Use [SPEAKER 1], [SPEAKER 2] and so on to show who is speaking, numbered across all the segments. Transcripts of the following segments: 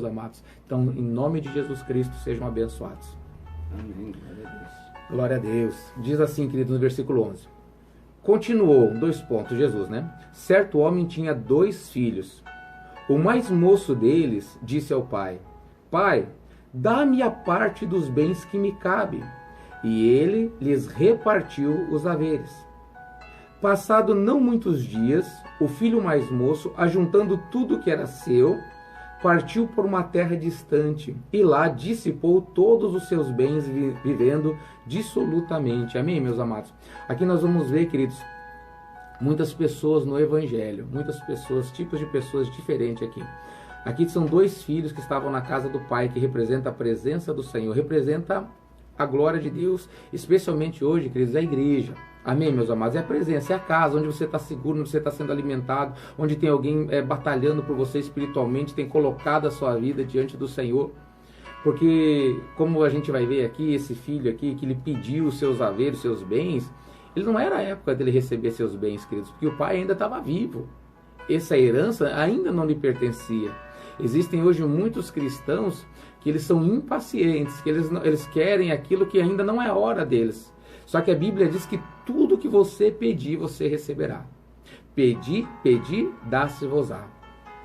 [SPEAKER 1] meus amados? Então, em nome de Jesus Cristo, sejam abençoados.
[SPEAKER 2] Amém. Glória a Deus.
[SPEAKER 1] Glória a Deus. Diz assim, querido, no versículo 11. Continuou, 2 pontos, Jesus, né? Certo homem tinha 2 filhos. O mais moço deles disse ao pai: Pai, dá-me a parte dos bens que me cabe. E ele lhes repartiu os haveres. Passado não muitos dias, o filho mais moço, ajuntando tudo que era seu, partiu por uma terra distante e lá dissipou todos os seus bens, vivendo dissolutamente. Amém, meus amados? Aqui nós vamos ver, queridos, muitas pessoas no Evangelho, muitas pessoas, tipos de pessoas diferentes aqui. Aqui são 2 filhos que estavam na casa do pai, que representa a presença do Senhor, representa a glória de Deus, especialmente hoje, queridos, a igreja. Amém, meus amados? É a presença, é a casa onde você está seguro, onde você está sendo alimentado, onde tem alguém batalhando por você espiritualmente, tem colocado a sua vida diante do Senhor. Porque, como a gente vai ver aqui, esse filho aqui, que ele pediu os seus haveres, os seus bens, ele não era a época dele receber seus bens, queridos, porque o pai ainda estava vivo. Essa herança ainda não lhe pertencia. Existem hoje muitos cristãos que eles são impacientes, que eles querem aquilo que ainda não é a hora deles. Só que a Bíblia diz que tudo que você pedir, você receberá. Pedi, dá-se-vos-á.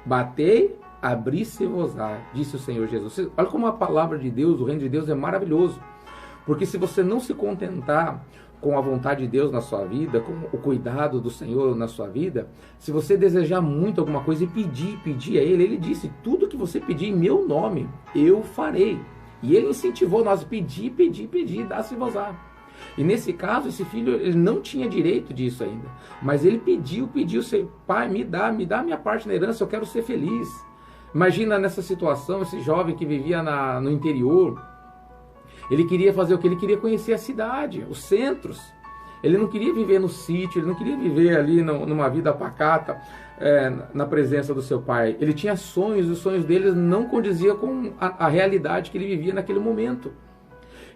[SPEAKER 1] Batei, abri-se-vos-á, disse o Senhor Jesus. Olha como a palavra de Deus, o reino de Deus é maravilhoso. Porque se você não se contentar com a vontade de Deus na sua vida, com o cuidado do Senhor na sua vida, se você desejar muito alguma coisa e pedir a Ele disse, tudo que você pedir em meu nome, eu farei. E Ele incentivou nós a pedir, dá-se-vos-á. E nesse caso, esse filho, ele não tinha direito disso ainda. Mas ele pediu, pai, me dá a minha parte na herança, eu quero ser feliz. Imagina nessa situação, esse jovem que vivia no interior, ele queria fazer o que? Ele queria conhecer a cidade, os centros. Ele não queria viver no sítio, ele não queria viver ali numa vida pacata, na presença do seu pai. Ele tinha sonhos, e os sonhos dele não condiziam com a realidade que ele vivia naquele momento.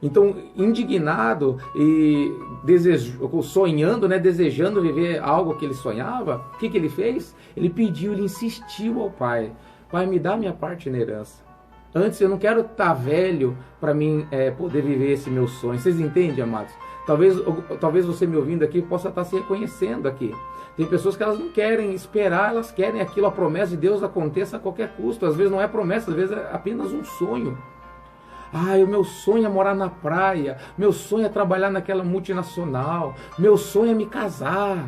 [SPEAKER 1] Então, indignado e sonhando, desejando viver algo que ele sonhava, o que ele fez? Ele pediu, ele insistiu ao pai: Pai, me dá minha parte na herança. Antes eu não quero estar velho para mim poder viver esse meu sonho. Vocês entendem, amados? Talvez você me ouvindo aqui possa estar se reconhecendo aqui. Tem pessoas que elas não querem esperar, elas querem aquilo, a promessa de Deus aconteça a qualquer custo. Às vezes não é promessa, às vezes é apenas um sonho. O meu sonho é morar na praia, meu sonho é trabalhar naquela multinacional, meu sonho é me casar.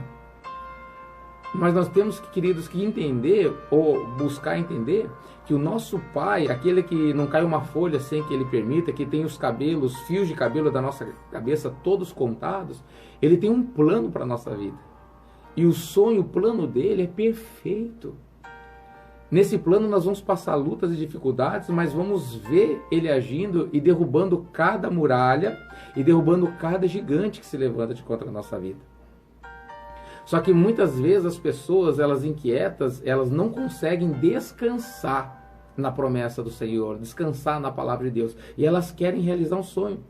[SPEAKER 1] Mas nós temos, queridos, que entender, ou buscar entender, que o nosso Pai, aquele que não cai uma folha sem que Ele permita, que tem os fios de cabelo da nossa cabeça todos contados, Ele tem um plano para a nossa vida. E o plano dele é perfeito. Nesse plano nós vamos passar lutas e dificuldades, mas vamos ver Ele agindo e derrubando cada muralha e derrubando cada gigante que se levanta contra a nossa vida. Só que muitas vezes as pessoas, elas inquietas, elas não conseguem descansar na promessa do Senhor, descansar na palavra de Deus. E elas querem realizar um sonho.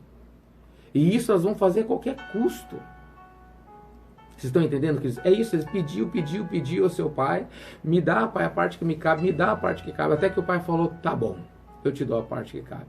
[SPEAKER 1] E isso elas vão fazer a qualquer custo. Vocês estão entendendo? É isso, eles pediu ao seu pai: me dá, pai, a parte que me cabe, me dá a parte que cabe. Até que o pai falou: tá bom, eu te dou a parte que cabe.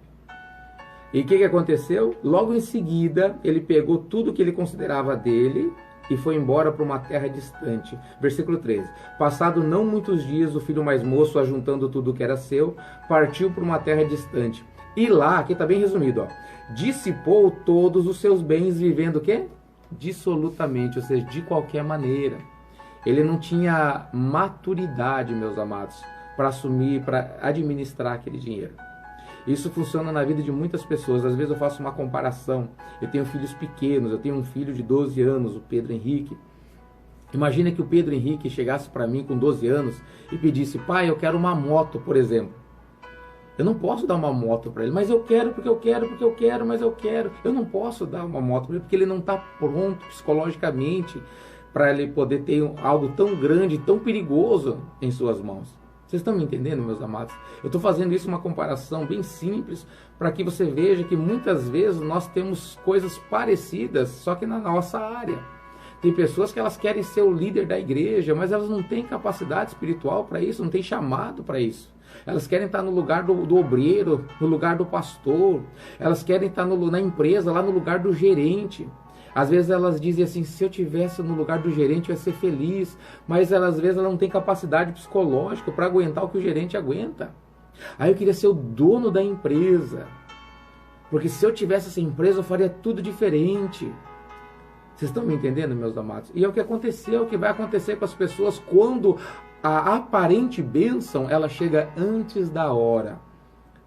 [SPEAKER 1] E o que aconteceu? Logo em seguida, ele pegou tudo que ele considerava dele e foi embora para uma terra distante. Versículo 13. Passado não muitos dias, o filho mais moço, ajuntando tudo que era seu, partiu para uma terra distante. E lá, aqui está bem resumido, dissipou todos os seus bens, vivendo o quê? Dissolutamente, ou seja, de qualquer maneira. Ele não tinha maturidade, meus amados, para assumir, para administrar aquele dinheiro. Isso funciona na vida de muitas pessoas. Às vezes eu faço uma comparação. Eu tenho filhos pequenos, eu tenho um filho de 12 anos, o Pedro Henrique. Imagina que o Pedro Henrique chegasse para mim com 12 anos e pedisse: pai, eu quero uma moto, por exemplo. Eu não posso dar uma moto para ele, mas eu quero, porque eu quero, mas eu quero. Eu não posso dar uma moto para ele, porque ele não está pronto psicologicamente para ele poder ter algo tão grande, tão perigoso em suas mãos. Vocês estão me entendendo, meus amados? Eu estou fazendo isso uma comparação bem simples para que você veja que muitas vezes nós temos coisas parecidas, só que na nossa área. Tem pessoas que elas querem ser o líder da igreja, mas elas não têm capacidade espiritual para isso, não têm chamado para isso. Elas querem estar no lugar do obreiro, no lugar do pastor. Elas querem estar na empresa, lá no lugar do gerente. Às vezes elas dizem assim, se eu tivesse no lugar do gerente eu ia ser feliz. Mas às vezes ela não tem capacidade psicológica para aguentar o que o gerente aguenta. Aí eu queria ser o dono da empresa. Porque se eu tivesse essa empresa eu faria tudo diferente. Vocês estão me entendendo, meus amados? E é o que aconteceu, o que vai acontecer com as pessoas quando a aparente bênção, ela chega antes da hora.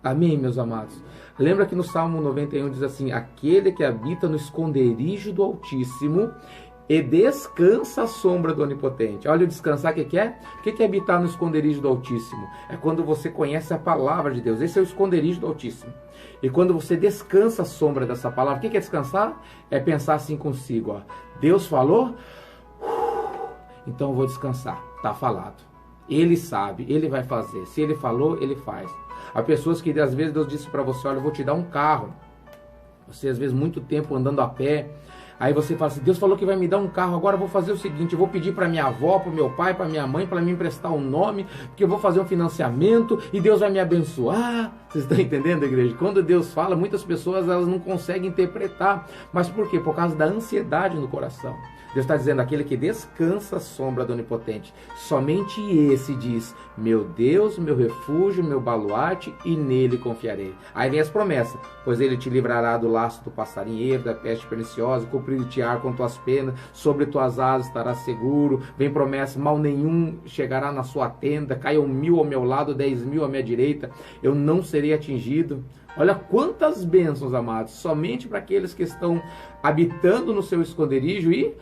[SPEAKER 1] Amém, meus amados? Lembra que no Salmo 91 diz assim, aquele que habita no esconderijo do Altíssimo e descansa à sombra do Onipotente. Olha o descansar, o que é? O que é habitar no esconderijo do Altíssimo? É quando você conhece a palavra de Deus. Esse é o esconderijo do Altíssimo. E quando você descansa à sombra dessa palavra, o que é descansar? É pensar assim consigo, ó. Deus falou? Então eu vou descansar. Está falado. Ele sabe, ele vai fazer. Se ele falou, ele faz. Há pessoas que às vezes Deus disse para você, olha, eu vou te dar um carro. Você às vezes muito tempo andando a pé. Aí você fala assim, Deus falou que vai me dar um carro, agora eu vou fazer o seguinte, eu vou pedir para minha avó, para o meu pai, para minha mãe, para me emprestar um nome, porque eu vou fazer um financiamento e Deus vai me abençoar. Vocês estão entendendo, igreja? Quando Deus fala, muitas pessoas elas não conseguem interpretar. Mas por quê? Por causa da ansiedade no coração. Deus está dizendo, aquele que descansa à sombra do Onipotente, somente esse diz, meu Deus, meu refúgio, meu baluarte, e nele confiarei. Aí vem as promessas, pois ele te livrará do laço do passarinheiro, da peste perniciosa, cobrir-te-á com tuas penas, sobre tuas asas estarás seguro. Vem promessa, mal nenhum chegará na sua tenda, caiam 1000 ao meu lado, 10.000 à minha direita, eu não serei atingido. Olha quantas bênçãos, amados, somente para aqueles que estão habitando no seu esconderijo e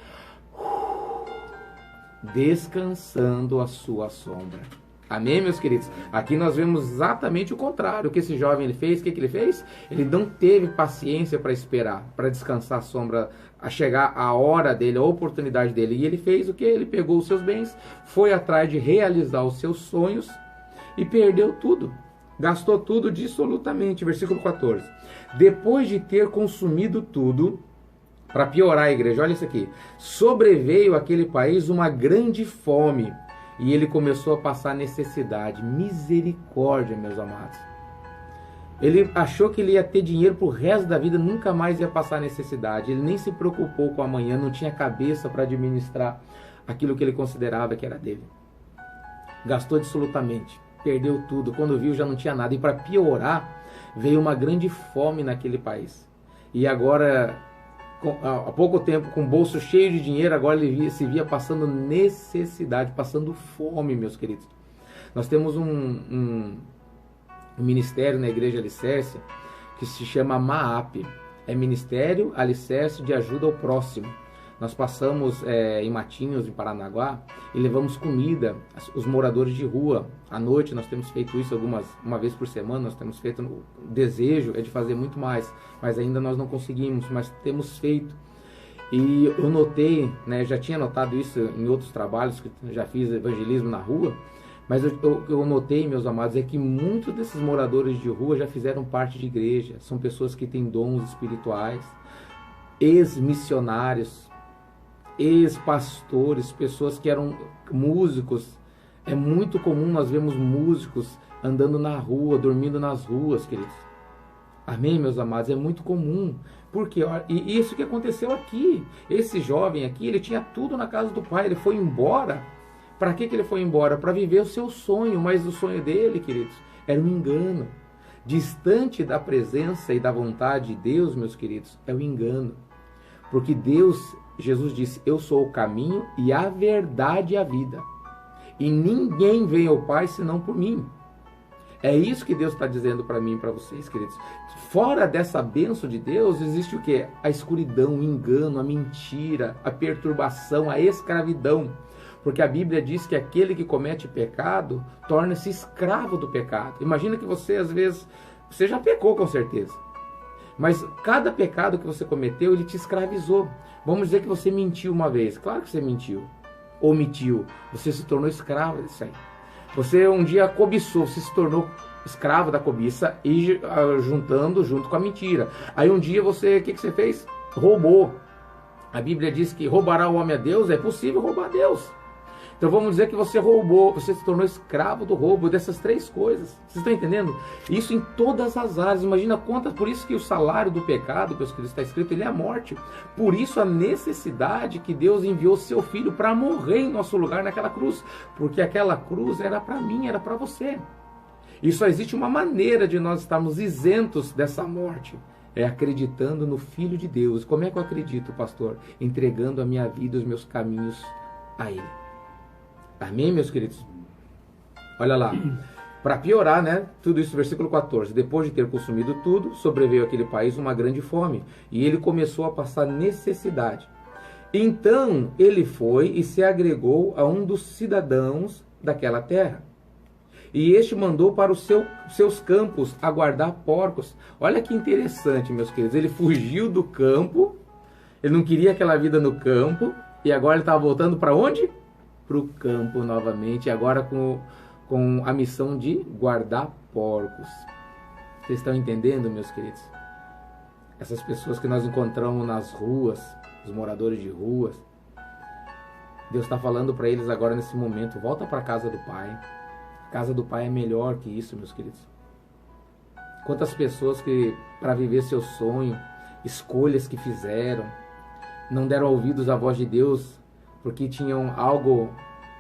[SPEAKER 1] descansando a sua sombra. Amém, meus queridos? Aqui nós vemos exatamente o contrário. O que esse jovem ele fez, o que ele fez? Ele não teve paciência para esperar, para descansar a sombra, a chegar a hora dele, a oportunidade dele. E ele fez o que? Ele pegou os seus bens, foi atrás de realizar os seus sonhos e perdeu tudo. Gastou tudo dissolutamente. Versículo 14. Depois de ter consumido tudo, para piorar a igreja, olha isso aqui. Sobreveio àquele país uma grande fome e ele começou a passar necessidade. Misericórdia, meus amados. Ele achou que ele ia ter dinheiro para o resto da vida, nunca mais ia passar necessidade. Ele nem se preocupou com amanhã, não tinha cabeça para administrar aquilo que ele considerava que era dele. Gastou absolutamente, perdeu tudo. Quando viu, já não tinha nada. E para piorar, veio uma grande fome naquele país. E agora, há pouco tempo, com o bolso cheio de dinheiro, agora ele se via passando necessidade, passando fome, meus queridos. Nós temos um ministério na Igreja Alicerce que se chama MAAP. É Ministério Alicerce de Ajuda ao Próximo. Nós passamos em Matinhos, em Paranaguá, e levamos comida aos moradores de rua. À noite nós temos feito isso uma vez por semana, nós temos feito, o desejo é de fazer muito mais, mas ainda nós não conseguimos, mas temos feito. E eu notei, né, já tinha notado isso em outros trabalhos, que já fiz evangelismo na rua, mas eu notei, meus amados, é que muitos desses moradores de rua já fizeram parte de igreja, são pessoas que têm dons espirituais, ex-missionários, ex-pastores, pessoas que eram músicos. É muito comum nós vemos músicos andando na rua, dormindo nas ruas, queridos. Amém, meus amados? É muito comum. Por quê? E isso que aconteceu aqui. Esse jovem aqui, ele tinha tudo na casa do pai, ele foi embora. Para que ele foi embora? Para viver o seu sonho, mas o sonho dele, queridos, era um engano. Distante da presença e da vontade de Deus, meus queridos, é o engano. Porque Jesus disse, eu sou o caminho e a verdade e a vida. E ninguém vem ao Pai senão por mim. É isso que Deus está dizendo para mim e para vocês, queridos. Fora dessa bênção de Deus, existe o quê? A escuridão, o engano, a mentira, a perturbação, a escravidão. Porque a Bíblia diz que aquele que comete pecado torna-se escravo do pecado. Imagina que você, às vezes, você já pecou com certeza. Mas cada pecado que você cometeu, ele te escravizou. Vamos dizer que você mentiu uma vez. Claro que você mentiu. Omitiu. Você se tornou escravo disso aí. Você um dia cobiçou, você se tornou escravo da cobiça e juntando junto com a mentira. Aí um dia você, o que você fez? Roubou. A Bíblia diz que roubará o homem a Deus, é possível roubar a Deus. Então vamos dizer que você roubou, você se tornou escravo do roubo, dessas 3 coisas. Vocês estão entendendo? Isso em todas as áreas. Imagina quantas, por isso que o salário do pecado, que está escrito, ele é a morte. Por isso a necessidade que Deus enviou seu filho para morrer em nosso lugar naquela cruz. Porque aquela cruz era para mim, era para você. E só existe uma maneira de nós estarmos isentos dessa morte. É acreditando no Filho de Deus. Como é que eu acredito, pastor? Entregando a minha vida, os meus caminhos a Ele. Amém, meus queridos? Olha lá. Para piorar, né? Tudo isso, versículo 14. Depois de ter consumido tudo, sobreveio àquele país uma grande fome. E ele começou a passar necessidade. Então ele foi e se agregou a um dos cidadãos daquela terra. E este mandou para os seus campos a guardar porcos. Olha que interessante, meus queridos. Ele fugiu do campo. Ele não queria aquela vida no campo. E agora ele estava voltando para onde? Para o campo novamente. E agora com a missão de guardar porcos. Vocês estão entendendo, meus queridos? Essas pessoas que nós encontramos nas ruas, os moradores de ruas. Deus está falando para eles agora nesse momento. Volta para a casa do Pai. A casa do Pai é melhor que isso, meus queridos. Quantas pessoas que, para viver seu sonho, escolhas que fizeram, não deram ouvidos à voz de Deus, porque tinham algo,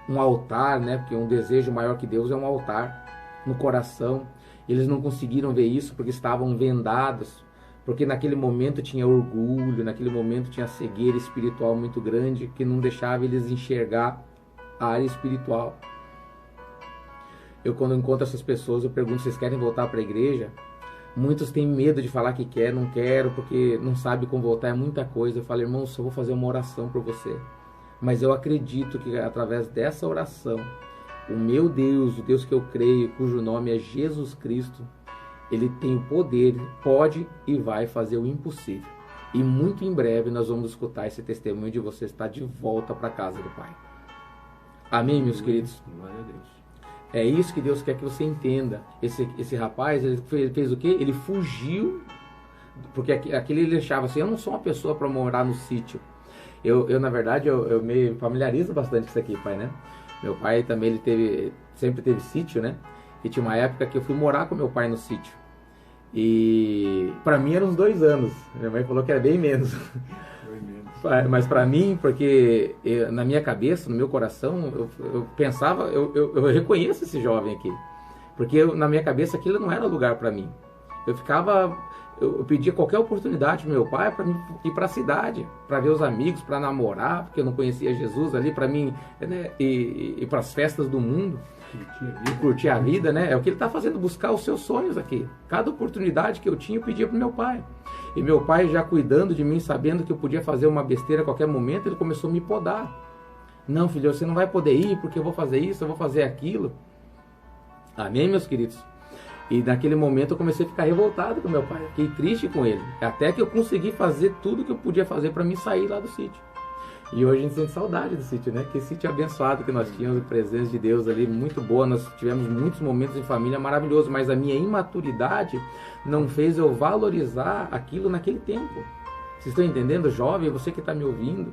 [SPEAKER 1] um altar, né? Porque um desejo maior que Deus é um altar no coração. Eles não conseguiram ver isso porque estavam vendados, porque naquele momento tinha orgulho, naquele momento tinha cegueira espiritual muito grande, que não deixava eles enxergar a área espiritual. Eu, quando encontro essas pessoas, eu pergunto: vocês querem voltar para a igreja? Muitos têm medo de falar que quer, não quero, porque não sabe como voltar, é muita coisa. Eu falo: irmão, só vou fazer uma oração por você. Mas eu acredito que através dessa oração, o meu Deus, o Deus que eu creio, cujo nome é Jesus Cristo, Ele tem o poder, pode e vai fazer o impossível. E muito em breve nós vamos escutar esse testemunho de você estar de volta para a casa do Pai. Amém, meus queridos?
[SPEAKER 2] Glória a Deus.
[SPEAKER 1] É isso que Deus quer que você entenda. Esse rapaz, ele fez o quê? Ele fugiu, porque aquele ele achava assim: eu não sou uma pessoa para morar no sítio. Eu na verdade, eu me familiarizo bastante com isso aqui, pai, né? Meu pai também, sempre teve sítio, né? E tinha uma época que eu fui morar com meu pai no sítio. E para mim eram uns 2 anos. Minha mãe falou que era bem menos. Mas para mim, porque na minha cabeça, no meu coração, eu pensava, eu reconheço esse jovem aqui. Porque na minha cabeça aquilo não era lugar para mim. Eu pedia qualquer oportunidade pro meu pai para ir para a cidade, para ver os amigos, para namorar, porque eu não conhecia Jesus ali, para mim, né, ir para as festas do mundo. E curtir a vida, né? É o que ele está fazendo, buscar os seus sonhos aqui. Cada oportunidade que eu tinha, eu pedia para o meu pai. E meu pai, já cuidando de mim, sabendo que eu podia fazer uma besteira a qualquer momento, ele começou a me podar. Não, filho, você não vai poder ir, porque eu vou fazer isso, eu vou fazer aquilo. Amém, meus queridos? E naquele momento eu comecei a ficar revoltado com meu pai. Fiquei triste com ele. Até que eu consegui fazer tudo que eu podia fazer para me sair lá do sítio. E hoje a gente sente saudade do sítio, né? Que sítio abençoado que nós tínhamos, a presença de Deus ali, muito boa. Nós tivemos muitos momentos em família maravilhosos, mas a minha imaturidade não fez eu valorizar aquilo naquele tempo. Vocês estão entendendo, jovem? Você que está me ouvindo,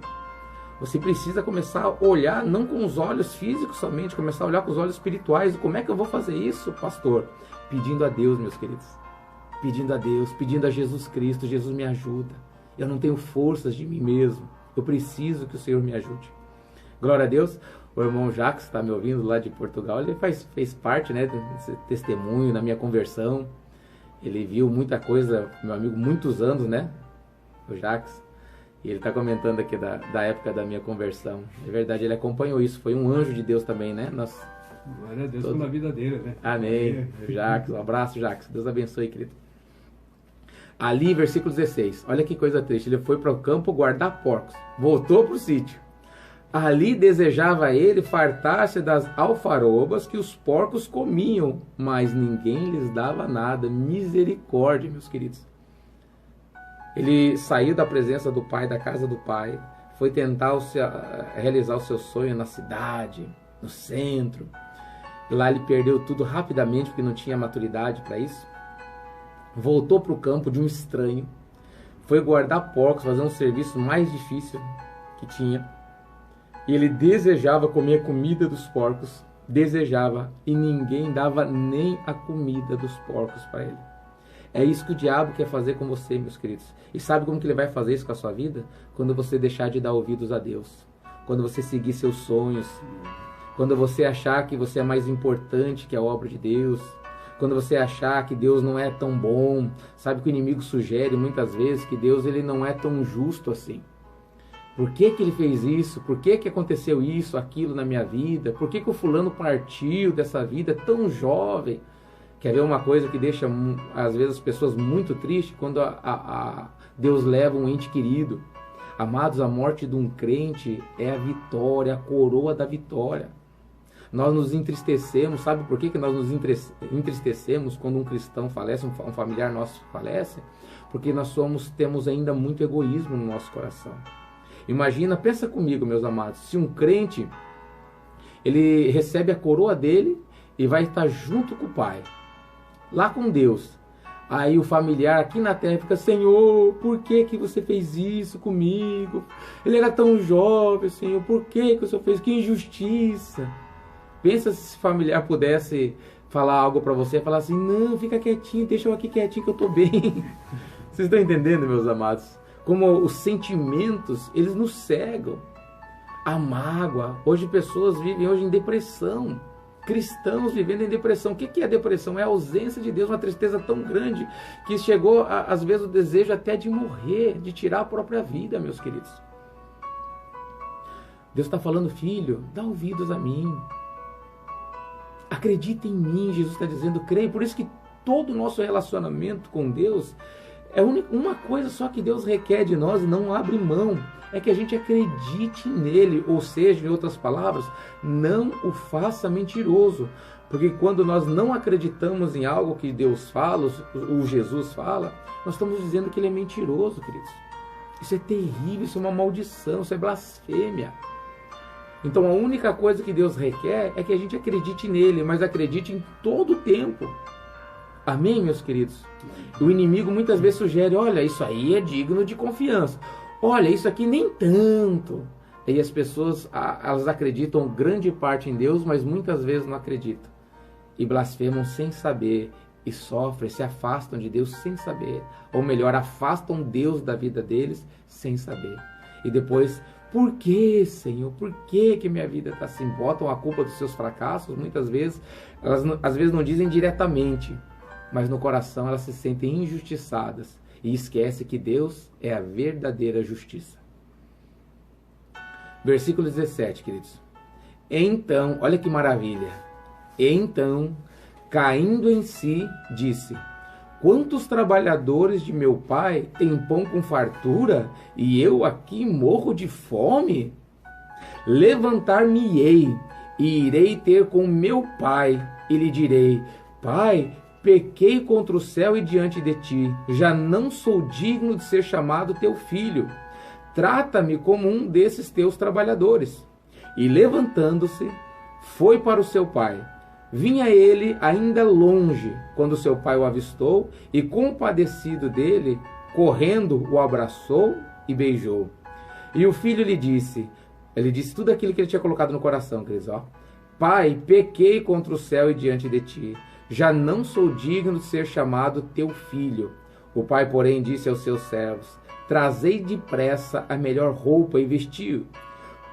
[SPEAKER 1] você precisa começar a olhar, não com os olhos físicos somente, começar a olhar com os olhos espirituais. Como é que eu vou fazer isso, pastor? Pedindo a Deus, meus queridos. Pedindo a Deus, pedindo a Jesus Cristo. Jesus, me ajuda. Eu não tenho forças de mim mesmo. Eu preciso que o Senhor me ajude. Glória a Deus. O irmão Jacques está me ouvindo lá de Portugal. Ele fez parte, né, desse testemunho na minha conversão. Ele viu muita coisa, meu amigo, muitos anos, né? O Jacques. E ele está comentando aqui da época da minha conversão. É verdade, ele acompanhou isso. Foi um anjo de Deus também, né?
[SPEAKER 2] Glória a Deus pela vida dele, né?
[SPEAKER 1] Amém. Jacques, um abraço, Jacques. Deus abençoe, querido. Ali, versículo 16. Olha que coisa triste. Ele foi para o campo guardar porcos. Voltou para o sítio. Ali desejava ele fartar-se das alfarrobas que os porcos comiam, mas ninguém lhes dava nada. Misericórdia, meus queridos. Ele saiu da presença do pai, da casa do pai, foi tentar realizar o seu sonho na cidade, no centro. Lá ele perdeu tudo rapidamente, porque não tinha maturidade para isso. Voltou para o campo de um estranho, foi guardar porcos, fazer um serviço mais difícil que tinha. E ele desejava comer a comida dos porcos, desejava, e ninguém dava nem a comida dos porcos para ele. É isso que o diabo quer fazer com você, meus queridos. E sabe como que ele vai fazer isso com a sua vida? Quando você deixar de dar ouvidos a Deus. Quando você seguir seus sonhos. Quando você achar que você é mais importante que a obra de Deus. Quando você achar que Deus não é tão bom. Sabe que o inimigo sugere muitas vezes que Deus ele não é tão justo assim. Por que que ele fez isso? Por que que aconteceu isso, aquilo na minha vida? Por que que o fulano partiu dessa vida tão jovem? Quer ver uma coisa que deixa, às vezes, as pessoas muito tristes? Quando Deus leva um ente querido. Amados, a morte de um crente é a vitória, a coroa da vitória. Nós nos entristecemos, sabe por que nós nos entristecemos quando um cristão falece, um familiar nosso falece? Porque nós temos ainda muito egoísmo no nosso coração. Imagina, pensa comigo, meus amados, se um crente, ele recebe a coroa dele e vai estar junto com o Pai, lá com Deus. Aí o familiar aqui na terra fica: Senhor, por que que você fez isso comigo? Ele era tão jovem, Senhor, por que que o Senhor fez? Que injustiça. Pensa se esse familiar pudesse falar algo para você, falar assim: não, fica quietinho, deixa eu aqui quietinho que eu estou bem. Vocês estão entendendo, meus amados? Como os sentimentos, eles nos cegam. A mágoa. Hoje pessoas vivem hoje em depressão. Cristãos vivendo em depressão. O que é depressão? É a ausência de Deus, uma tristeza tão grande que chegou, às vezes, o desejo até de morrer, de tirar a própria vida, meus queridos. Deus está falando: filho, dá ouvidos a mim. Acredita em mim, Jesus está dizendo, creia. Por isso que todo o nosso relacionamento com Deus é uma coisa só que Deus requer de nós e não abre mão. É que a gente acredite nele, ou seja, em outras palavras, não o faça mentiroso. Porque quando nós não acreditamos em algo que Deus fala, o Jesus fala, nós estamos dizendo que ele é mentiroso, queridos. Isso é terrível, isso é uma maldição, isso é blasfêmia. Então a única coisa que Deus requer é que a gente acredite nele, mas acredite em todo o tempo. Amém, meus queridos? O inimigo muitas vezes sugere: olha, isso aí é digno de confiança. Olha, isso aqui nem tanto. E as pessoas, elas acreditam grande parte em Deus, mas muitas vezes não acreditam. E blasfemam sem saber. E sofrem, se afastam de Deus sem saber. Ou melhor, afastam Deus da vida deles sem saber. E depois: por que, Senhor? Por que minha vida está assim? Botam a culpa dos seus fracassos. Muitas vezes, elas às vezes não dizem diretamente, mas no coração elas se sentem injustiçadas e esquecem que Deus é a verdadeira justiça. Versículo 17, queridos. Então, olha que maravilha. Então, caindo em si, disse: quantos trabalhadores de meu pai têm pão com fartura e eu aqui morro de fome? Levantar-me-ei e irei ter com meu pai e lhe direi: Pai, pequei contra o céu e diante de ti, já não sou digno de ser chamado teu filho. Trata-me como um desses teus trabalhadores. E levantando-se, foi para o seu pai. Vinha ele ainda longe, quando seu pai o avistou, e compadecido dele, correndo, o abraçou e beijou. E o filho lhe disse, ele disse tudo aquilo que ele tinha colocado no coração, queridos, ó. Pai, pequei contra o céu e diante de ti, já não sou digno de ser chamado teu filho. O pai, porém, disse aos seus servos: trazei depressa a melhor roupa e vestiu.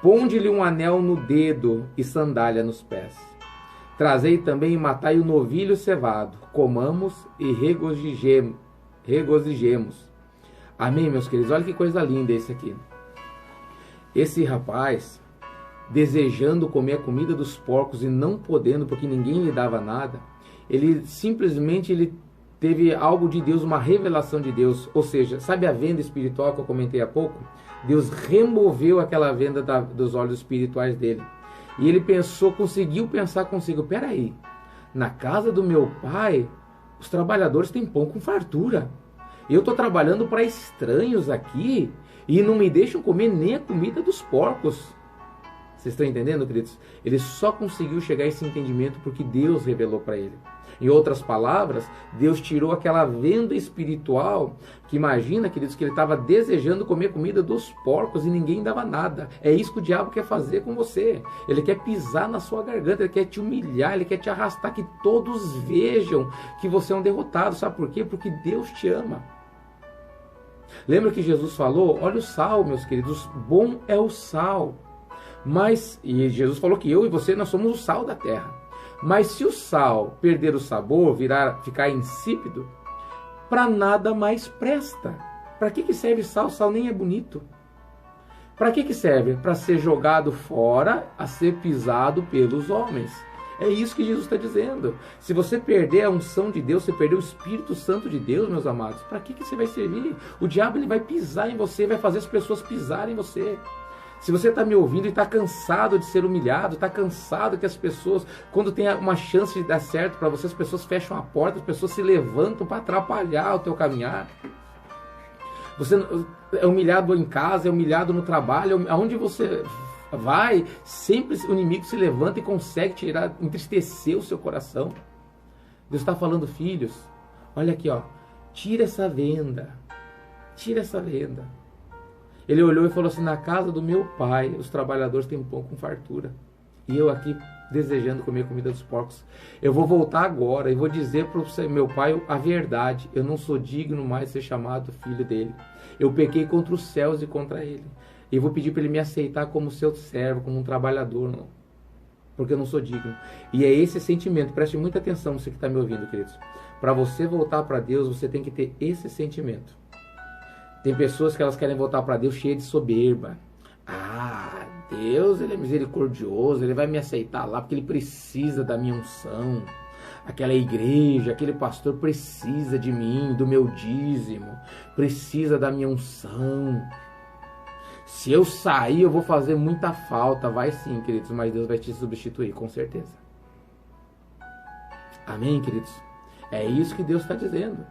[SPEAKER 1] Ponde-lhe um anel no dedo e sandália nos pés. Trazei também e matai o novilho cevado, comamos e regozijemos. Amém, meus queridos? Olha que coisa linda esse aqui. Esse rapaz, desejando comer a comida dos porcos e não podendo, porque ninguém lhe dava nada, ele simplesmente teve algo de Deus, uma revelação de Deus. Ou seja, sabe a venda espiritual que eu comentei há pouco? Deus removeu aquela venda dos olhos espirituais dele. E ele conseguiu pensar consigo: peraí, na casa do meu pai, os trabalhadores têm pão com fartura. Eu estou trabalhando para estranhos aqui e não me deixam comer nem a comida dos porcos. Vocês estão entendendo, queridos? Ele só conseguiu chegar a esse entendimento porque Deus revelou para ele. Em outras palavras, Deus tirou aquela venda espiritual, que imagina, queridos, que ele estava desejando comer comida dos porcos e ninguém dava nada. É isso que o diabo quer fazer com você. Ele quer pisar na sua garganta, ele quer te humilhar, ele quer te arrastar, que todos vejam que você é um derrotado. Sabe por quê? Porque Deus te ama. Lembra que Jesus falou? Olha o sal, meus queridos, bom é o sal. E Jesus falou que eu e você, nós somos o sal da terra. Mas se o sal perder o sabor, ficar insípido, para nada mais presta. Para que serve sal? Sal nem é bonito. Para que serve? Para ser jogado fora, a ser pisado pelos homens. É isso que Jesus está dizendo. Se você perder a unção de Deus, você perder o Espírito Santo de Deus, meus amados, para que você vai servir? O diabo ele vai pisar em você, vai fazer as pessoas pisarem em você. Se você está me ouvindo e está cansado de ser humilhado, está cansado que as pessoas, quando tem uma chance de dar certo para você, as pessoas fecham a porta, as pessoas se levantam para atrapalhar o teu caminhar. Você é humilhado em casa, é humilhado no trabalho, aonde você vai, sempre o inimigo se levanta e consegue entristecer o seu coração. Deus está falando, filhos, olha aqui, ó, tira essa venda, tira essa venda. Ele olhou e falou assim, na casa do meu pai, os trabalhadores têm pão com fartura, e eu aqui desejando comer comida dos porcos. Eu vou voltar agora e vou dizer para o meu pai a verdade, eu não sou digno mais de ser chamado filho dele. Eu pequei contra os céus e contra ele. E vou pedir para ele me aceitar como seu servo, como um trabalhador, não. Porque eu não sou digno. E é esse sentimento, preste muita atenção você que está me ouvindo, queridos. Para você voltar para Deus, você tem que ter esse sentimento. Tem pessoas que elas querem voltar para Deus cheia de soberba. Ah, Deus, ele é misericordioso, ele vai me aceitar lá porque ele precisa da minha unção. Aquela igreja, aquele pastor precisa de mim, do meu dízimo, precisa da minha unção. Se eu sair, eu vou fazer muita falta. Vai sim, queridos, mas Deus vai te substituir, com certeza. Amém, queridos? É isso que Deus está dizendo.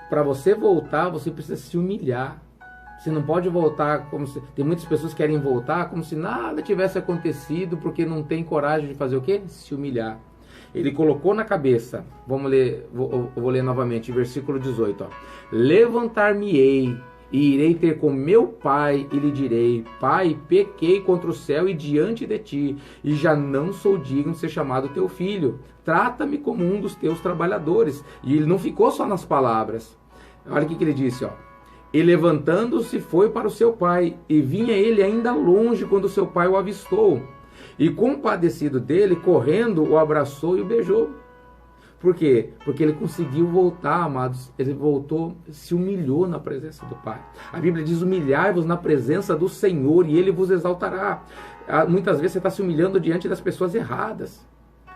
[SPEAKER 1] Para você voltar, você precisa se humilhar. Você não pode voltar como se... Tem muitas pessoas que querem voltar como se nada tivesse acontecido, porque não tem coragem de fazer o quê? Se humilhar. Ele colocou na cabeça, vamos ler, eu vou ler novamente, versículo 18. Levantar-me-ei e irei ter com meu pai e lhe direi, Pai, pequei contra o céu e diante de ti, e já não sou digno de ser chamado teu filho. Trata-me como um dos teus trabalhadores. E ele não ficou só nas palavras. Olha o que ele disse, ó. E levantando-se foi para o seu pai, e vinha ele ainda longe quando seu pai o avistou. E compadecido dele, correndo, o abraçou e o beijou. Por quê? Porque ele conseguiu voltar, amados. Ele voltou, se humilhou na presença do Pai. A Bíblia diz, humilhai-vos na presença do Senhor e Ele vos exaltará. Muitas vezes você está se humilhando diante das pessoas erradas.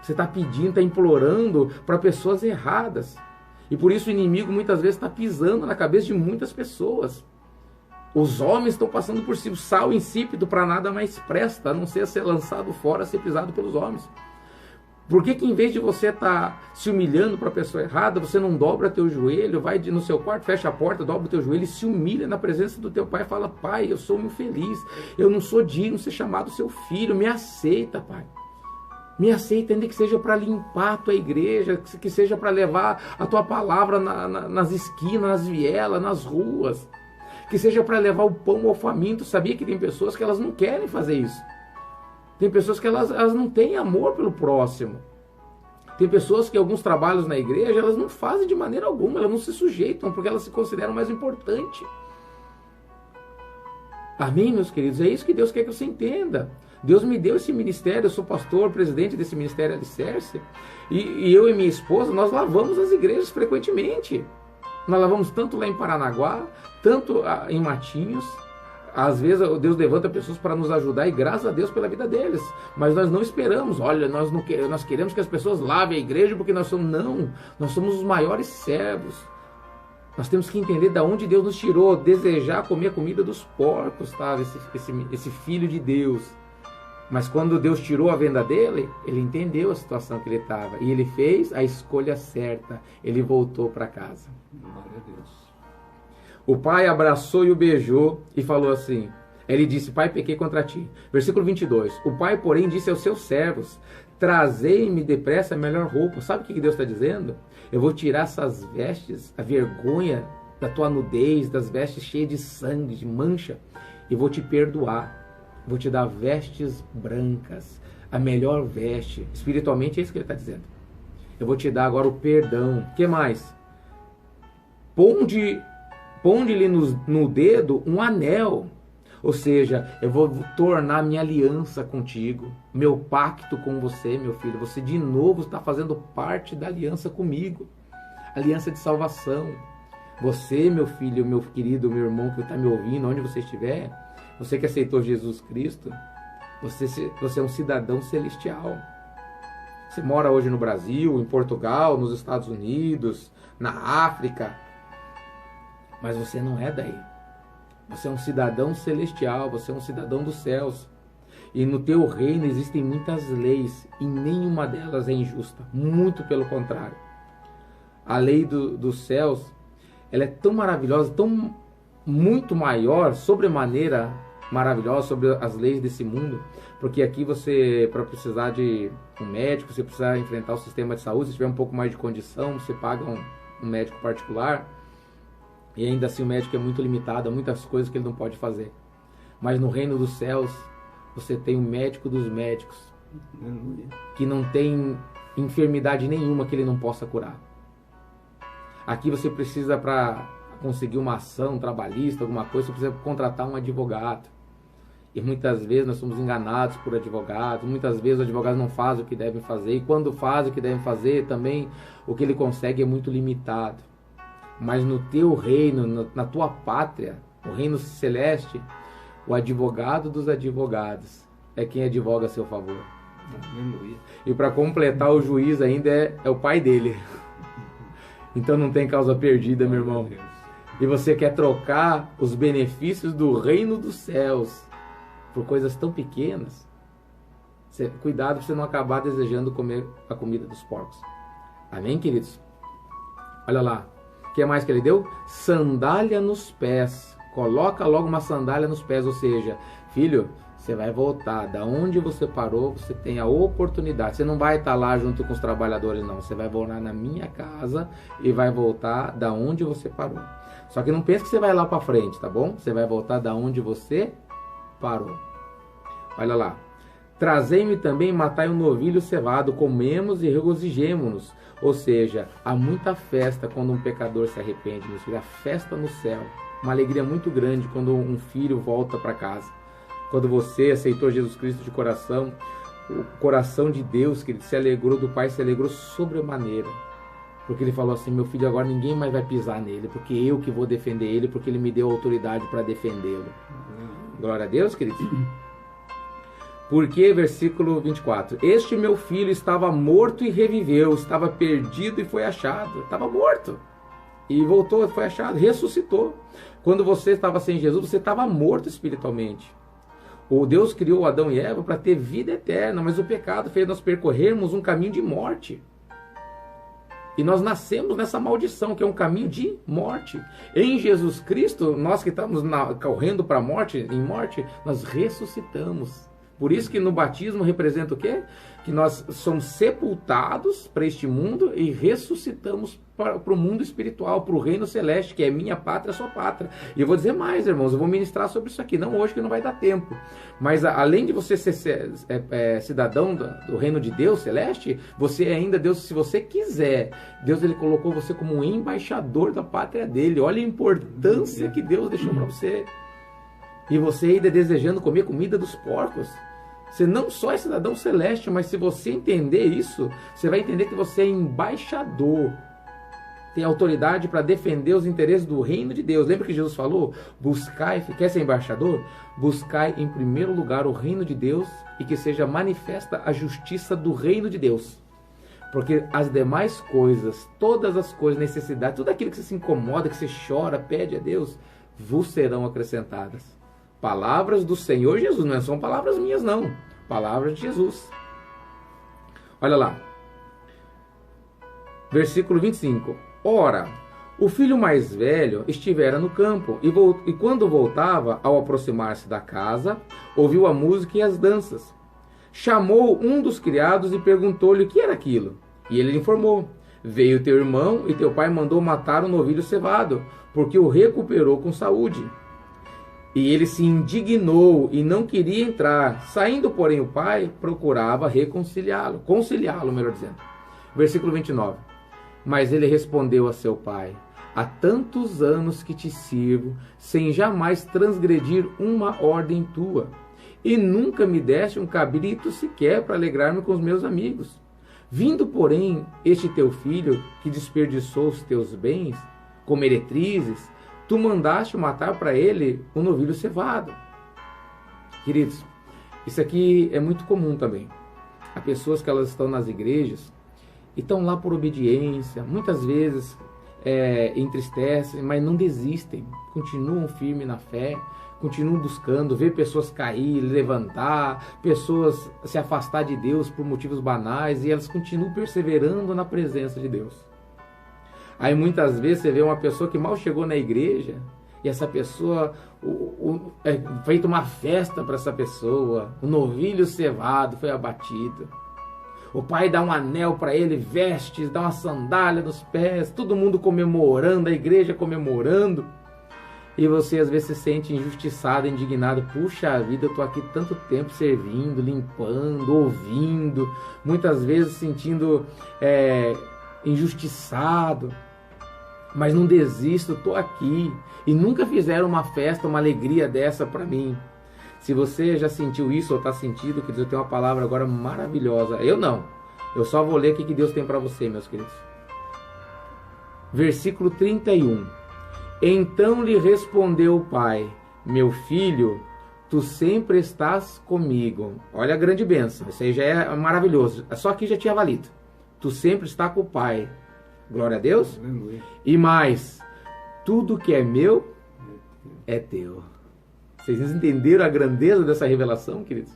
[SPEAKER 1] Você está pedindo, está implorando para pessoas erradas. E por isso o inimigo muitas vezes está pisando na cabeça de muitas pessoas. Os homens estão passando por si. O sal insípido para nada mais presta, a não ser lançado fora, ser pisado pelos homens. Por que em vez de você estar se humilhando para a pessoa errada, você não dobra teu joelho, vai no seu quarto, fecha a porta, dobra o teu joelho e se humilha na presença do teu pai e fala, Pai, eu sou um infeliz, eu não sou digno de ser chamado seu filho, me aceita, Pai. Me aceita, ainda que seja para limpar a tua igreja, que seja para levar a tua palavra nas esquinas, nas vielas, nas ruas, que seja para levar o pão ao faminto. Sabia que tem pessoas que elas não querem fazer isso. Tem pessoas que elas não têm amor pelo próximo. Tem pessoas que alguns trabalhos na igreja elas não fazem de maneira alguma, elas não se sujeitam porque elas se consideram mais importantes. Amém, meus queridos? É isso que Deus quer que você entenda. Deus me deu esse ministério, eu sou pastor, presidente desse ministério Alicerce, e eu e minha esposa, nós lavamos as igrejas frequentemente. Nós lavamos tanto lá em Paranaguá, tanto em Matinhos. Às vezes Deus levanta pessoas para nos ajudar e graças a Deus pela vida deles. Mas nós não esperamos, olha, nós queremos que as pessoas lavem a igreja porque nós somos, não, nós somos os maiores servos. Nós temos que entender de onde Deus nos tirou, desejar comer a comida dos porcos, tá? Esse filho de Deus. Mas quando Deus tirou a venda dele, ele entendeu a situação que ele estava e ele fez a escolha certa, ele voltou para casa.
[SPEAKER 2] Glória a Deus.
[SPEAKER 1] O pai abraçou e o beijou e falou assim, ele disse, Pai, pequei contra ti. Versículo 22, o pai, porém, disse aos seus servos, trazei-me depressa a melhor roupa. Sabe o que Deus está dizendo? Eu vou tirar essas vestes, a vergonha da tua nudez, das vestes cheias de sangue, de mancha, e vou te perdoar. Vou te dar vestes brancas, a melhor veste. Espiritualmente é isso que ele está dizendo. Eu vou te dar agora o perdão. O que mais? Ponde-lhe no dedo um anel. Ou seja, eu vou tornar minha aliança contigo, meu pacto com você, meu filho. Você de novo está fazendo parte da aliança comigo. Aliança de salvação. Você, meu filho, meu querido, meu irmão que está me ouvindo, onde você estiver, você que aceitou Jesus Cristo, você é um cidadão celestial. Você mora hoje no Brasil, em Portugal, nos Estados Unidos, na África, mas você não é daí. Você é um cidadão celestial, você é um cidadão dos céus. E no teu reino existem muitas leis e nenhuma delas é injusta. Muito pelo contrário. A lei dos céus, ela é tão maravilhosa, muito maior, sobremaneira maravilhosa sobre as leis desse mundo, porque aqui você, para precisar de um médico, você precisa enfrentar o sistema de saúde, se tiver um pouco mais de condição, você paga um médico particular, e ainda assim o médico é muito limitado, há muitas coisas que ele não pode fazer. Mas no reino dos céus, você tem o médico dos médicos, que não tem enfermidade nenhuma que ele não possa curar. Aqui você precisa, para conseguir uma ação trabalhista, alguma coisa, você precisa contratar um advogado. E muitas vezes nós somos enganados por advogados, muitas vezes os advogados não fazem o que devem fazer, e quando fazem o que devem fazer, também o que ele consegue é muito limitado. Mas no teu reino, na tua pátria, o reino celeste, o advogado dos advogados é quem advoga a seu favor. E para completar, o juiz ainda é o pai dele. Então não tem causa perdida, meu irmão. E você quer trocar os benefícios do reino dos céus por coisas tão pequenas? Cuidado para você não acabar desejando comer a comida dos porcos. Amém, queridos? Olha lá. O que mais que ele deu? Sandália nos pés. Coloca logo uma sandália nos pés. Ou seja, filho, você vai voltar. Da onde você parou, você tem a oportunidade. Você não vai estar lá junto com os trabalhadores, não. Você vai voltar na minha casa e vai voltar da onde você parou. Só que não pense que você vai lá para frente, tá bom? Você vai voltar da onde você parou. Olha lá. Trazei-me também, matai um novilho cevado, comemos e regozijemo-nos. Ou seja, há muita festa quando um pecador se arrepende, meus filhos. Há festa no céu. Uma alegria muito grande quando um filho volta para casa. Quando você aceitou Jesus Cristo de coração, o coração de Deus, que ele se alegrou, do Pai se alegrou sobremaneira. Porque ele falou assim, meu filho, agora ninguém mais vai pisar nele, porque eu que vou defender ele, porque ele me deu autoridade para defendê-lo. Glória a Deus, queridos. Porque, versículo 24, este meu filho estava morto e reviveu, estava perdido e foi achado. Estava morto e voltou, foi achado, ressuscitou. Quando você estava sem Jesus, você estava morto espiritualmente. O Deus criou Adão e Eva para ter vida eterna, mas o pecado fez nós percorrermos um caminho de morte. E nós nascemos nessa maldição, que é um caminho de morte. Em Jesus Cristo, nós que estamos correndo para a morte, em morte, nós ressuscitamos. Por isso que no batismo representa o quê? Que nós somos sepultados para este mundo e ressuscitamos para o mundo espiritual, para o reino celeste, que é minha pátria, sua pátria. E eu vou dizer mais, irmãos, eu vou ministrar sobre isso aqui, não hoje que não vai dar tempo. Mas além de você ser cidadão do reino de Deus celeste, você ainda, Deus, se você quiser, Deus ele colocou você como um embaixador da pátria dele. Olha a importância que Deus deixou para você. E você ainda desejando comer comida dos porcos. Você não só é cidadão celeste, mas se você entender isso, você vai entender que você é embaixador. Tem autoridade para defender os interesses do reino de Deus. Lembra que Jesus falou? Buscai, quer ser embaixador? Buscai em primeiro lugar o reino de Deus e que seja manifesta a justiça do reino de Deus. Porque as demais coisas, todas as coisas, necessidades, tudo aquilo que você se incomoda, que você chora, pede a Deus, vos serão acrescentadas. Palavras do Senhor Jesus, não são palavras minhas não, palavras de Jesus. Olha lá, versículo 25. Ora, o filho mais velho estivera no campo, e quando voltava, ao aproximar-se da casa, ouviu a música e as danças. chamou um dos criados e perguntou-lhe o que era aquilo. E ele lhe informou: veio teu irmão e teu pai mandou matar um novilho cevado, porque o recuperou com saúde. E ele se indignou e não queria entrar. Saindo, porém, o pai procurava conciliá-lo, melhor dizendo. Versículo 29. Mas ele respondeu a seu pai: há tantos anos que te sirvo, sem jamais transgredir uma ordem tua, e nunca me deste um cabrito sequer para alegrar-me com os meus amigos. Vindo, porém, este teu filho, que desperdiçou os teus bens com meretrizes, tu mandaste matar para ele um novilho cevado. Queridos, isso aqui é muito comum também. Há pessoas que elas estão nas igrejas e estão lá por obediência, muitas vezes entristecem, mas não desistem, continuam firmes na fé, continuam buscando, ver pessoas cair, levantar, pessoas se afastar de Deus por motivos banais, e elas continuam perseverando na presença de Deus. Aí muitas vezes você vê uma pessoa que mal chegou na igreja, e essa pessoa, é feita uma festa para essa pessoa, o novilho cevado foi abatido. O pai dá um anel para ele, vestes, dá uma sandália nos pés, todo mundo comemorando, a igreja comemorando. E você às vezes se sente injustiçado, indignado. Puxa vida, eu estou aqui tanto tempo servindo, limpando, ouvindo, muitas vezes sentindo injustiçado. Mas não desisto, estou aqui. E nunca fizeram uma festa, uma alegria dessa para mim. Se você já sentiu isso ou está sentindo, queridos, eu tenho uma palavra agora maravilhosa. Eu não. Eu só vou ler o que Deus tem para você, meus queridos. Versículo 31. Então lhe respondeu o pai: meu filho, tu sempre estás comigo. Olha a grande bênção. Isso aí já é maravilhoso. Só que já tinha valido. Tu sempre está com o pai. Glória a Deus.
[SPEAKER 2] Aleluia.
[SPEAKER 1] E mais, tudo que é meu é teu. Vocês entenderam a grandeza dessa revelação, queridos?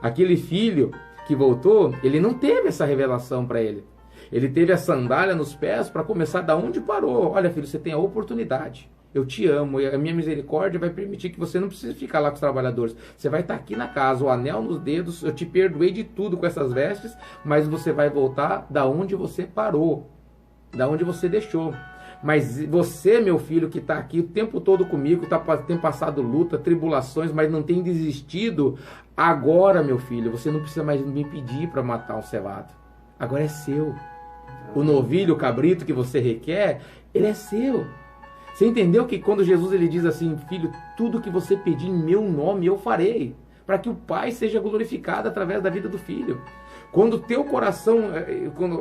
[SPEAKER 1] Aquele filho que voltou, ele não teve essa revelação para ele. Ele teve a sandália nos pés para começar da onde parou. Olha, filho, você tem a oportunidade. Eu te amo, e a minha misericórdia vai permitir que você não precise ficar lá com os trabalhadores. Você vai estar aqui na casa, o anel nos dedos, eu te perdoei de tudo com essas vestes, mas você vai voltar da onde você parou, da onde você deixou. Mas você, meu filho, que está aqui o tempo todo comigo, tem passado luta, tribulações, mas não tem desistido, agora, meu filho, você não precisa mais me pedir para matar um cevado. Agora é seu. O novilho, o cabrito que você requer, ele é seu. Você entendeu que quando Jesus ele diz assim: filho, tudo que você pedir em meu nome eu farei, para que o Pai seja glorificado através da vida do Filho. Quando o teu coração,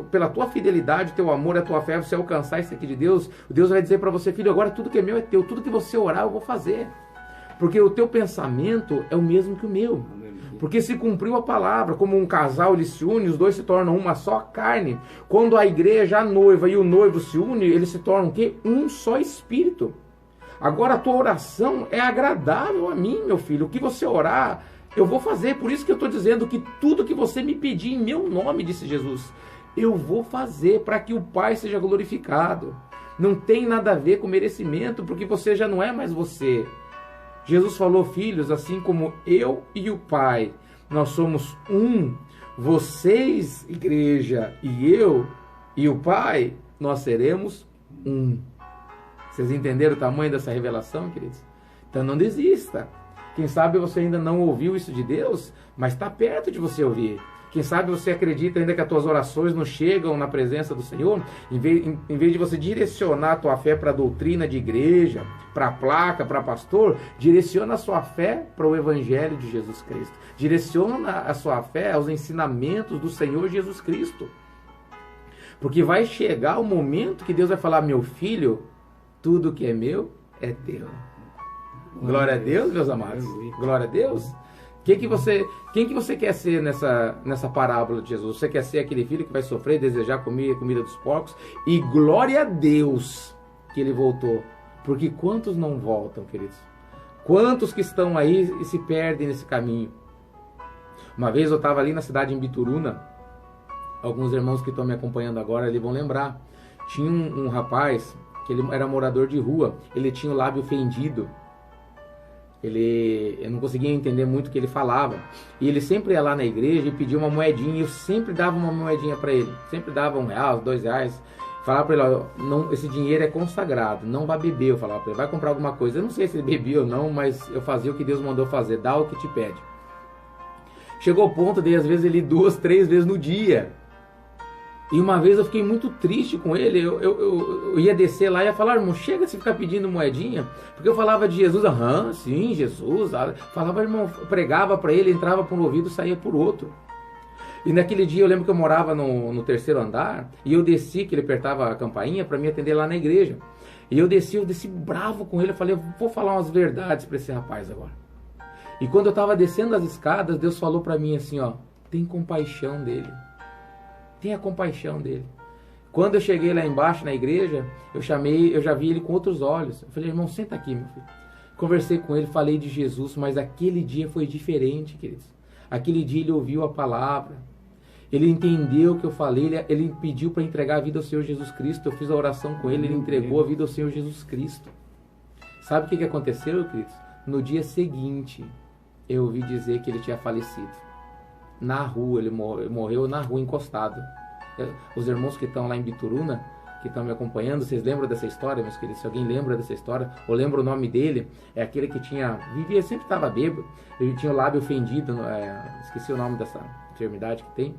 [SPEAKER 1] pela tua fidelidade, o teu amor, a tua fé, você alcançar isso aqui de Deus, Deus vai dizer para você: filho, agora tudo que é meu é teu, tudo que você orar eu vou fazer. Porque o teu pensamento é o mesmo que o meu. Porque se cumpriu a palavra, como um casal ele se une, os dois se tornam uma só carne. Quando a igreja, a noiva e o noivo se unem, eles se tornam o quê? Um só espírito. Agora a tua oração é agradável a mim, meu filho. O que você orar, eu vou fazer. Por isso que eu estou dizendo que tudo que você me pedir em meu nome, disse Jesus, eu vou fazer para que o Pai seja glorificado. Não tem nada a ver com merecimento, porque você já não é mais você. Jesus falou: filhos, assim como eu e o Pai, nós somos um. Vocês, igreja, e eu e o Pai, nós seremos um. Vocês entenderam o tamanho dessa revelação, queridos? Então não desista. Quem sabe você ainda não ouviu isso de Deus, mas está perto de você ouvir. Quem sabe você acredita ainda que as tuas orações não chegam na presença do Senhor? Em vez de você direcionar a tua fé para a doutrina de igreja, para a placa, para pastor, direciona a sua fé para o Evangelho de Jesus Cristo. Direciona a sua fé aos ensinamentos do Senhor Jesus Cristo. Porque vai chegar o momento que Deus vai falar: meu filho, tudo que é meu é teu. Glória a Deus, meus amados. Glória a Deus. Quem que você quer ser nessa parábola de Jesus? Você quer ser aquele filho que vai sofrer, desejar comer a comida dos porcos? E glória a Deus que ele voltou. Porque quantos não voltam, queridos? Quantos que estão aí e se perdem nesse caminho? Uma vez eu estava ali na cidade de Bituruna. Alguns irmãos que estão me acompanhando agora, eles vão lembrar. Tinha um rapaz que ele era morador de rua. Ele tinha o lábio fendido. Eu não conseguia entender muito o que ele falava. E ele sempre ia lá na igreja e pedia uma moedinha. E eu sempre dava uma moedinha para ele. Sempre dava R$1, R$2. Falava para ele, ó, não, esse dinheiro é consagrado, não vai beber. Eu falava para ele, vai comprar alguma coisa. Eu não sei se ele bebia ou não, mas eu fazia o que Deus mandou fazer. Dá o que te pede. Chegou ao ponto de, às vezes, ele ir 2, 3 vezes no dia. E uma vez eu fiquei muito triste com ele. Eu ia descer lá e ia falar, irmão, chega de ficar pedindo moedinha. Porque eu falava de Jesus, sim, Jesus. Falava, irmão, pregava para ele, entrava por um ouvido e saía por outro. E naquele dia eu lembro que eu morava no 3º andar. E eu desci, que ele apertava a campainha para me atender lá na igreja. E eu desci bravo com ele. Eu falei, eu vou falar umas verdades para esse rapaz agora. E quando eu estava descendo as escadas, Deus falou para mim assim, ó, tem compaixão dele. Tenha compaixão dele. Quando eu cheguei lá embaixo na igreja, eu já vi ele com outros olhos. Eu falei, irmão, senta aqui, meu filho. Conversei com ele, falei de Jesus, mas aquele dia foi diferente, queridos. Aquele dia ele ouviu a palavra. Ele entendeu o que eu falei, ele pediu para entregar a vida ao Senhor Jesus Cristo. Eu fiz a oração com ele, ele entregou a vida ao Senhor Jesus Cristo. Sabe o que aconteceu, queridos? No dia seguinte, eu ouvi dizer que ele tinha falecido. Na rua, ele morreu na rua, encostado. Os irmãos que estão lá em Bituruna, que estão me acompanhando, vocês lembram dessa história, meus queridos? Se alguém lembra dessa história, ou lembra o nome dele, é aquele que vivia, sempre estava bêbado, ele tinha o lábio fendido, esqueci o nome dessa enfermidade que tem,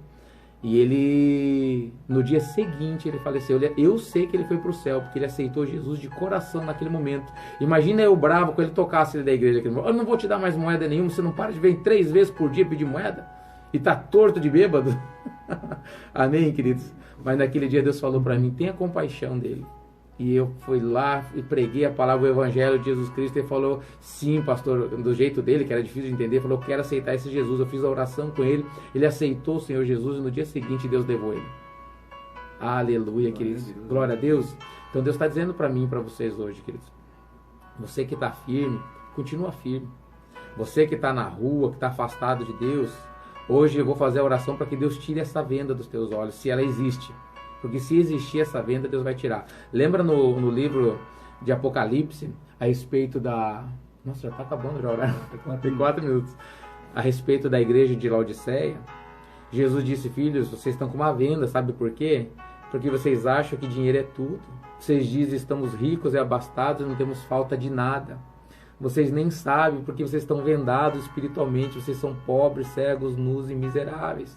[SPEAKER 1] e ele, no dia seguinte, ele faleceu. Eu sei que ele foi para o céu, porque ele aceitou Jesus de coração naquele momento. Imagina eu bravo quando ele tocasse ele da igreja, eu não vou te dar mais moeda nenhuma, você não para de vir 3 vezes por dia pedir moeda, e tá torto de bêbado. Amém, queridos? Mas naquele dia Deus falou para mim, tenha compaixão dele. E eu fui lá e preguei a palavra, o evangelho de Jesus Cristo. E falou, sim, pastor, do jeito dele, que era difícil de entender. Falou, eu quero aceitar esse Jesus. Eu fiz a oração com ele, ele aceitou o Senhor Jesus. E no dia seguinte Deus levou ele. Aleluia, queridos. Glória a Deus. Então Deus está dizendo para mim e para vocês hoje, queridos. Você que está firme, continua firme. Você que está na rua, que está afastado de Deus, hoje eu vou fazer a oração para que Deus tire essa venda dos teus olhos, se ela existe. Porque se existir essa venda, Deus vai tirar. Lembra no livro de Apocalipse, a respeito da... Nossa, já está acabando já, né? Tem 4 minutos. A respeito da igreja de Laodiceia, Jesus disse, filhos, vocês estão com uma venda, sabe por quê? Porque vocês acham que dinheiro é tudo. Vocês dizem, estamos ricos e abastados, não temos falta de nada. Vocês nem sabem porque vocês estão vendados espiritualmente. Vocês são pobres, cegos, nus e miseráveis.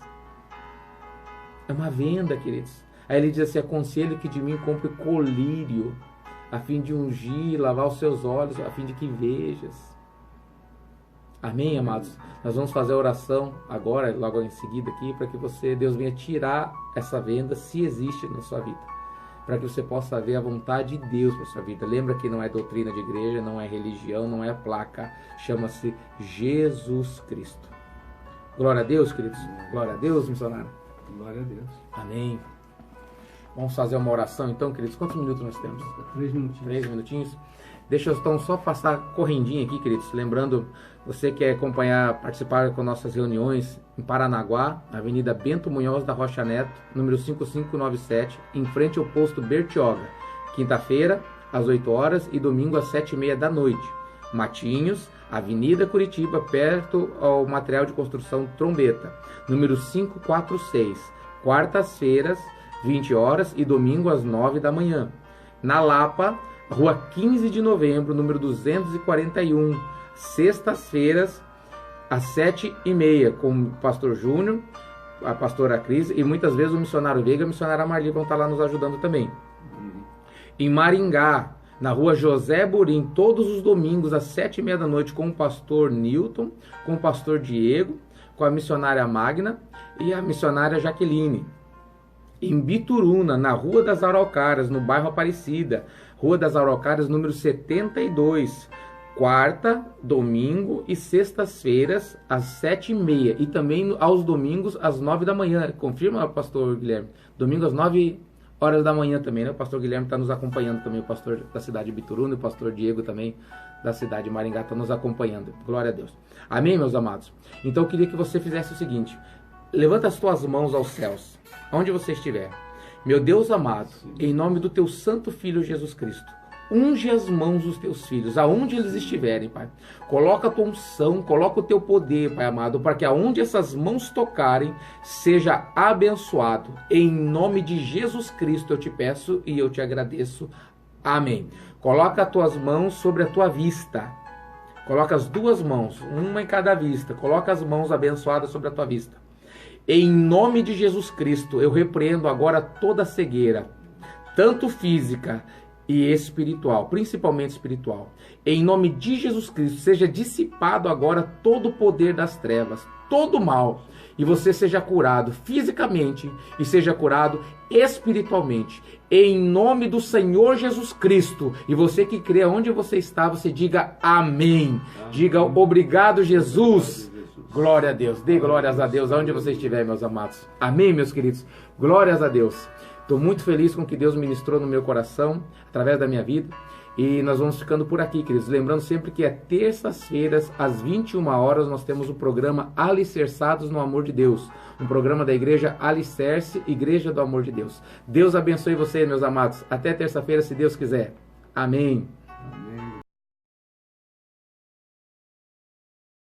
[SPEAKER 1] É uma venda, queridos. Aí ele diz assim, aconselho que de mim compre colírio, a fim de ungir, lavar os seus olhos, a fim de que vejas. Amém, amados? Nós vamos fazer a oração agora, logo em seguida aqui, para que Deus venha tirar essa venda, se existe na sua vida. Para que você possa ver a vontade de Deus para sua vida. Lembra que não é doutrina de igreja, não é religião, não é placa. Chama-se Jesus Cristo. Glória a Deus, queridos. Glória a Deus, missionário.
[SPEAKER 2] Glória a Deus.
[SPEAKER 1] Amém. Vamos fazer uma oração então, queridos. Quantos minutos nós temos?
[SPEAKER 2] 3 minutinhos.
[SPEAKER 1] 3 minutinhos. Deixa eu então só passar correndinho aqui, queridos. Lembrando, você que quer acompanhar, participar com nossas reuniões em Paranaguá, Avenida Bento Munhoz da Rocha Neto, número 5597, em frente ao posto Bertioga. Quinta-feira, às 8 horas e domingo às 7h30 da noite. Matinhos, Avenida Curitiba, perto ao material de construção Trombeta, número 546. Quartas-feiras, 20 horas e domingo às 9 da manhã. Na Lapa, Rua 15 de novembro, número 241, sextas-feiras, às 7h30, com o pastor Júnior, a pastora Cris e muitas vezes o missionário Veiga e a missionária Marli vão estar lá nos ajudando também. Em Maringá, na rua José Burim, todos os domingos às 7h30 da noite, com o pastor Newton, com o pastor Diego, com a missionária Magna e a missionária Jaqueline. Em Bituruna, na Rua das Araucárias, no bairro Aparecida, Rua das Araucárias, número 72, quarta, domingo e sextas-feiras, às 7h30. E também aos domingos, às 9 da manhã. Confirma, pastor Guilherme? Domingo às 9 horas da manhã também, né? O pastor Guilherme está nos acompanhando também, o pastor da cidade de Bituruna, e o pastor Diego também, da cidade de Maringá, está nos acompanhando. Glória a Deus. Amém, meus amados? Então eu queria que você fizesse o seguinte: levanta as tuas mãos aos céus, onde você estiver. Meu Deus amado, em nome do teu santo Filho Jesus Cristo, Unge as mãos dos teus filhos, aonde eles estiverem, Pai. Coloca a tua unção, coloca o teu poder, Pai amado, para que aonde essas mãos tocarem, seja abençoado. Em nome de Jesus Cristo eu te peço e eu te agradeço. Amém. Coloca as tuas mãos sobre a tua vista. Coloca as duas mãos, uma em cada vista. Coloca as mãos abençoadas sobre a tua vista. Em nome de Jesus Cristo, eu repreendo agora toda cegueira, tanto física e espiritual, principalmente espiritual. Em nome de Jesus Cristo, seja dissipado agora todo o poder das trevas, todo o mal, e você seja curado fisicamente e seja curado espiritualmente. Em nome do Senhor Jesus Cristo. E você que crê onde você está, você diga amém. Diga obrigado, Jesus. Glória a Deus. Dê glórias a Deus aonde você estiver, meus amados. Amém, meus queridos. Glórias a Deus. Estou muito feliz com o que Deus ministrou no meu coração, através da minha vida. E nós vamos ficando por aqui, queridos. Lembrando sempre que é terças-feiras, às 21 horas, nós temos o programa Alicerçados no Amor de Deus. Um programa da Igreja Alicerce, Igreja do Amor de Deus. Deus abençoe você, meus amados. Até terça-feira, se Deus quiser. Amém.
[SPEAKER 2] Amém.